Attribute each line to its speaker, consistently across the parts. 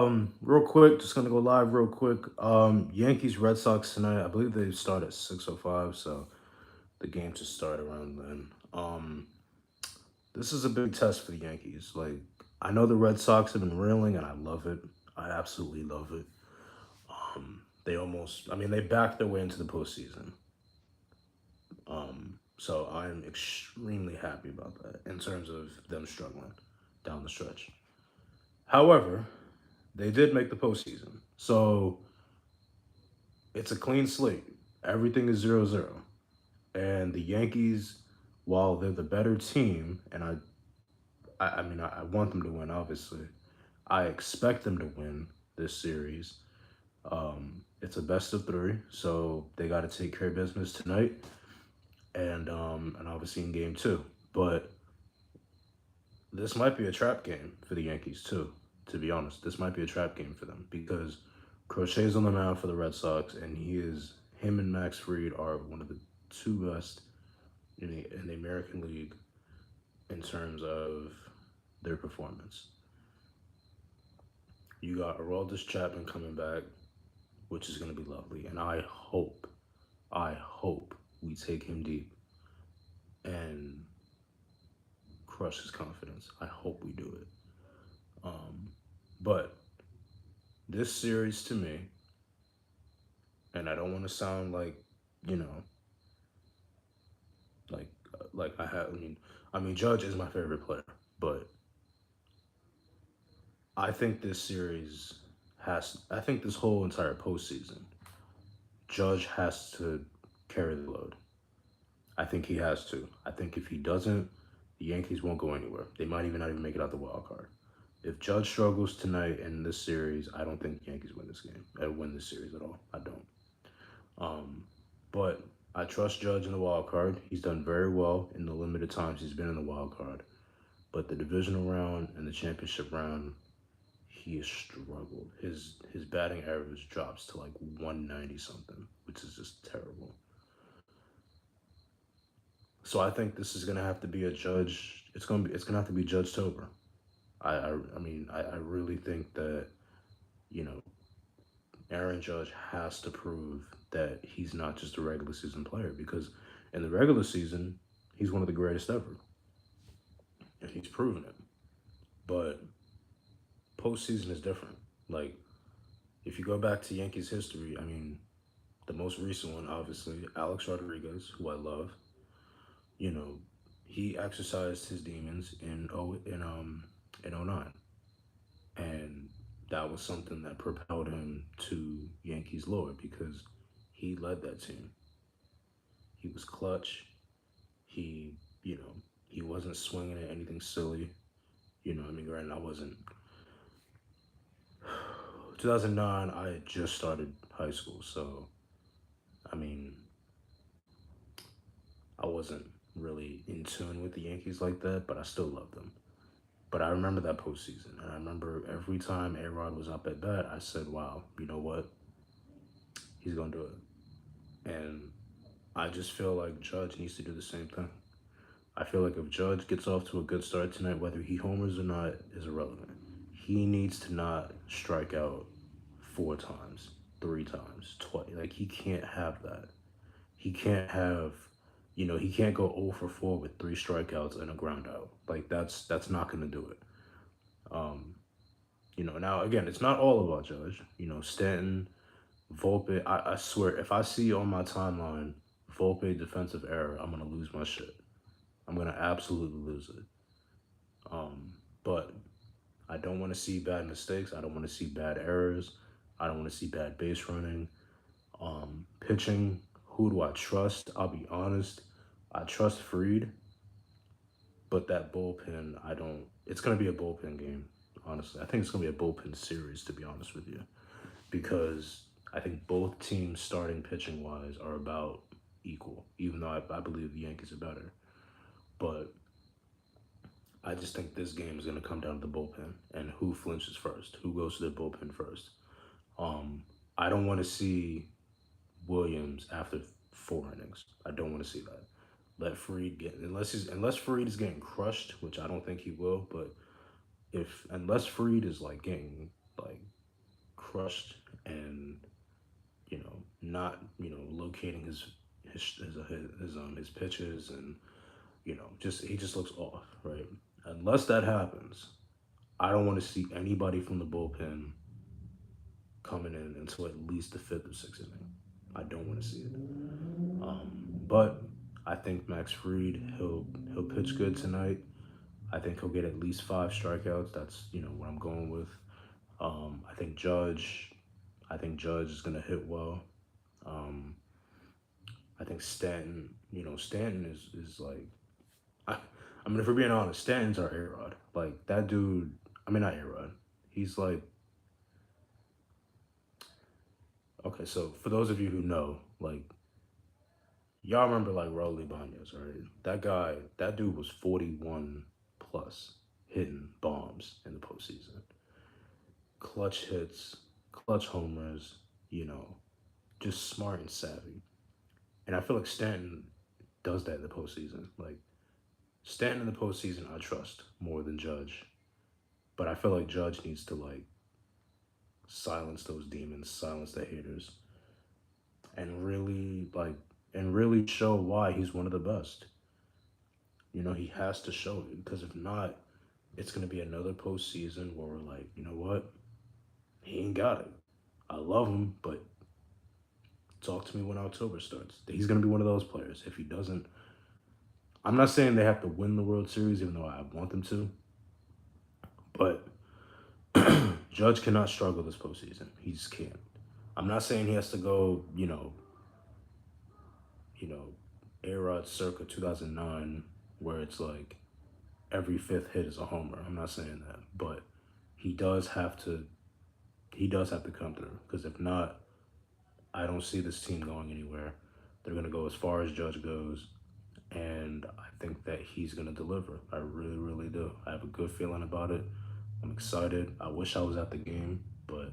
Speaker 1: Real quick, just gonna go live real quick. Yankees Red Sox tonight. I believe they start at 6:05, so the game should start around then. This is a big test for the Yankees. Like, I know the Red Sox have been reeling, and I love it. I absolutely love it. They backed their way into the postseason. So I'm extremely happy about that in terms of them struggling down the stretch. However, they did make the postseason. So it's a clean slate. Everything is 0-0. And the Yankees, while they're the better team, and I want them to win, obviously. I expect them to win this series. It's a best of three, so they got to take care of business tonight, and obviously in game two. But this might be a trap game for the Yankees too. To be honest, this might be a trap game for them because Crochet's on the mound for the Red Sox, and him and Max Fried are one of the two best in the American League in terms of their performance. You got Aroldis Chapman coming back, which is going to be lovely, and I hope we take him deep and crush his confidence. I hope we do it. But this series to me, and I don't want to sound like, you know, like like I have. I mean, Judge is my favorite player, but I think this series I think this whole entire postseason, Judge has to carry the load. I think he has to. I think if he doesn't, the Yankees won't go anywhere. They might even not even make it out the wild card. If Judge struggles tonight in this series, I don't think the Yankees win this game. Win this series at all. I don't. Um, but I trust Judge in the wild card. He's done very well in the limited times he's been in the wild card. But the divisional round and the championship round, he has struggled. His batting average drops to like 190 something, which is just terrible. So I think this is gonna have to be a judge. It's gonna have to be Judge Tober. I really think that you know Aaron Judge has to prove that he's not just a regular season player because in the regular season he's one of the greatest ever, and he's proven it. But postseason is different. Like if you go back to Yankees history, the most recent one, obviously, Alex Rodriguez, who I love. You know, he exercised his demons in '09, and that was something that propelled him to Yankees lore because he led that team. He was clutch. He you know he wasn't swinging at anything silly. Granted, I wasn't. 2009, I had just started high school, so I mean, I wasn't really in tune with the Yankees like that, but I still loved them. But I remember that postseason, and I remember every time A Rod was up at bat, I said, "Wow, you know what? He's gonna do it." And I just feel like Judge needs to do the same thing. I feel like if Judge gets off to a good start tonight, whether he homers or not is irrelevant. He needs to not strike out four times, three times, twice. Like he can't have that. He can't have, he can't go 0 for 4 with three strikeouts and a ground out. Like that's not gonna do it. Um, now again, it's not all about Judge. Stanton, Volpe. I swear, if I see on my timeline Volpe defensive error, I'm gonna lose my shit. I'm gonna absolutely lose it. But I don't want to see bad mistakes. I don't want to see bad errors. I don't want to see bad base running. Pitching. Who do I trust? I'll be honest. I trust Freed, but that bullpen, I don't. It's gonna be a bullpen game. Honestly, I think it's gonna be a bullpen series. To be honest with you, because I think both teams starting pitching wise are about equal. Even though I believe the Yankees are better, but I just think this game is going to come down to the bullpen and who flinches first, who goes to the bullpen first. Um, I don't want to see Williams after 4 innings. I don't want to see that. Let Freed get unless Freed is getting crushed, which I don't think he will. But if unless Freed is like getting like crushed and not locating his pitches, and just he just looks off, right? Unless that happens, I don't want to see anybody from the bullpen coming in until at least the fifth or sixth inning. I don't want to see it. But I think Max Fried he'll pitch good tonight. I think he'll get at least five strikeouts. That's what I'm going with. I think Judge. I think Judge is gonna hit well. Um, I think Stanton. Stanton is like. I, I mean, if we're being honest, Stanton's our A Rod. Like that dude. I mean, not A Rod. He's like. Okay, so for those of you who know, like y'all remember like Raul Ibanez, right? That guy, that dude was 41 plus hitting bombs in the postseason. Clutch hits, clutch homers, you know, just smart and savvy. And I feel like Stanton does that in the postseason. Like Stanton in the postseason, I trust more than Judge. But I feel like Judge needs to like silence those demons, silence the haters, and really show why he's one of the best. He has to show it because if not, it's gonna be another postseason where we're like, you know what? He ain't got it. I love him, but talk to me when October starts. He's gonna be one of those players. If he doesn't, I'm not saying they have to win the World Series, even though I want them to. But Judge cannot struggle this postseason. He just can't. I'm not saying he has to go, A-Rod circa 2009, where it's like every fifth hit is a homer. I'm not saying that, but he does have to. He does have to come through because if not, I don't see this team going anywhere. They're gonna go as far as Judge goes, and I think that he's gonna deliver. I really, really do. I have a good feeling about it. I'm excited. I wish I was at the game, but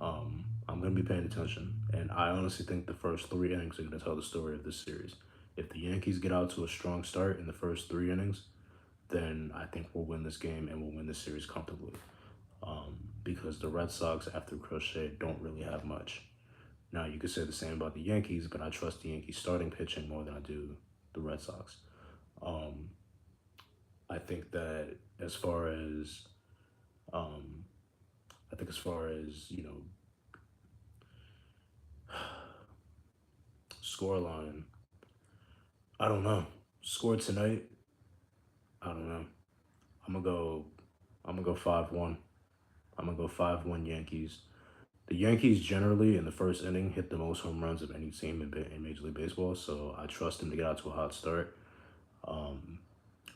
Speaker 1: I'm gonna be paying attention. And I honestly think the first three innings are gonna tell the story of this series. If the Yankees get out to a strong start in the first three innings, then I think we'll win this game and we'll win this series comfortably. Because the Red Sox, after Crochet, don't really have much. Now, you could say the same about the Yankees, but I trust the Yankees starting pitching more than I do the Red Sox. Um, I think that as far as, um, scoreline, I don't know. Score tonight, I don't know. I'm gonna go. I'm gonna go 5-1. I'm gonna go 5-1 Yankees. The Yankees generally in the first inning hit the most home runs of any team in Major League Baseball, so I trust them to get out to a hot start. Um,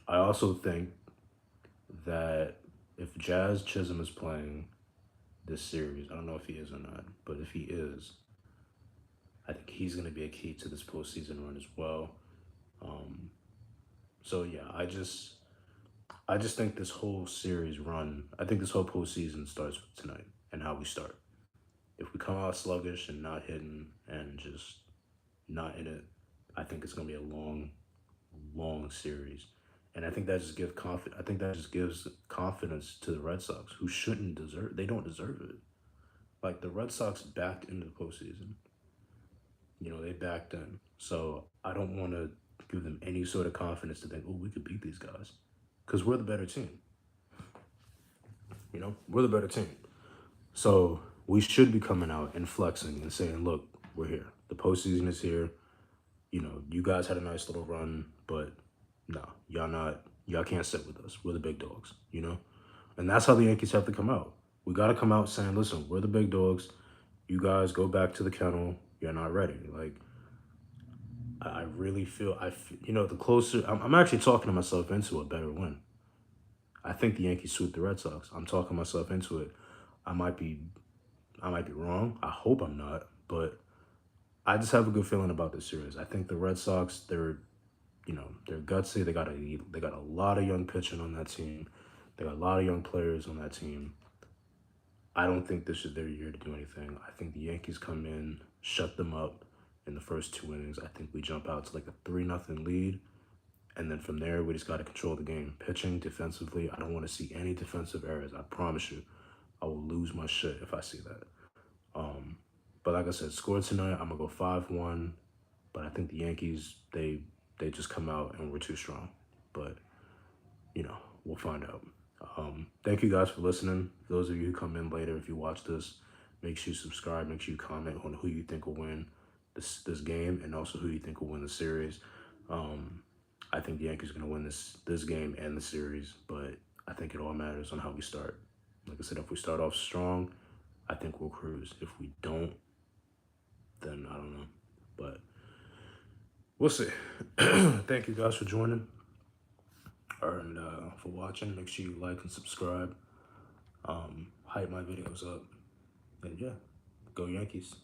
Speaker 1: I also think that if Jazz Chisholm is playing this series, I don't know if he is or not, but if he is, I think he's going to be a key to this postseason run as well. Um, so yeah, I just think this whole series run, I think this whole postseason starts with tonight and how we start. If we come out sluggish and not hitting and just not in it, I think it's gonna be a long, long series. And I think that just gives I think that just gives confidence to the Red Sox, who shouldn't deserve. They don't deserve it. Like the Red Sox backed into the postseason. They backed in. So I don't want to give them any sort of confidence to think, oh, we could beat these guys, because we're the better team. We're the better team. So we should be coming out and flexing and saying, look, we're here. The postseason is here. You guys had a nice little run, but no, y'all can't sit with us. We're the big dogs. And that's how the Yankees have to come out. We got to come out saying, listen, we're the big dogs. You guys go back to the kennel. You're not ready. Like, I really feel, the closer, I'm actually talking to myself into a better win. I think the Yankees sweep the Red Sox. I'm talking myself into it. I might be wrong. I hope I'm not, but I just have a good feeling about this series. I think the Red Sox, they're gutsy. They got a lot of young pitching on that team. They got a lot of young players on that team. I don't think this is their year to do anything. I think the Yankees come in, shut them up in the first two innings. I think we jump out to like a 3-0 lead. And then from there, we just got to control the game. Pitching, defensively, I don't want to see any defensive errors. I promise you. I will lose my shit if I see that. But like I said, score tonight, I'm gonna go 5-1. But I think the Yankees, they just come out and we're too strong. But we'll find out. Thank you guys for listening. For those of you who come in later, if you watch this, make sure you subscribe. Make sure you comment on who you think will win this game, and also who you think will win the series. I think the Yankees are gonna win this game and the series, but I think it all matters on how we start. Like I said, if we start off strong, I think we'll cruise. If we don't, then I don't know. But we'll see. Thank you guys for joining and for watching. Make sure you like and subscribe. Hype my videos up. And yeah, go Yankees.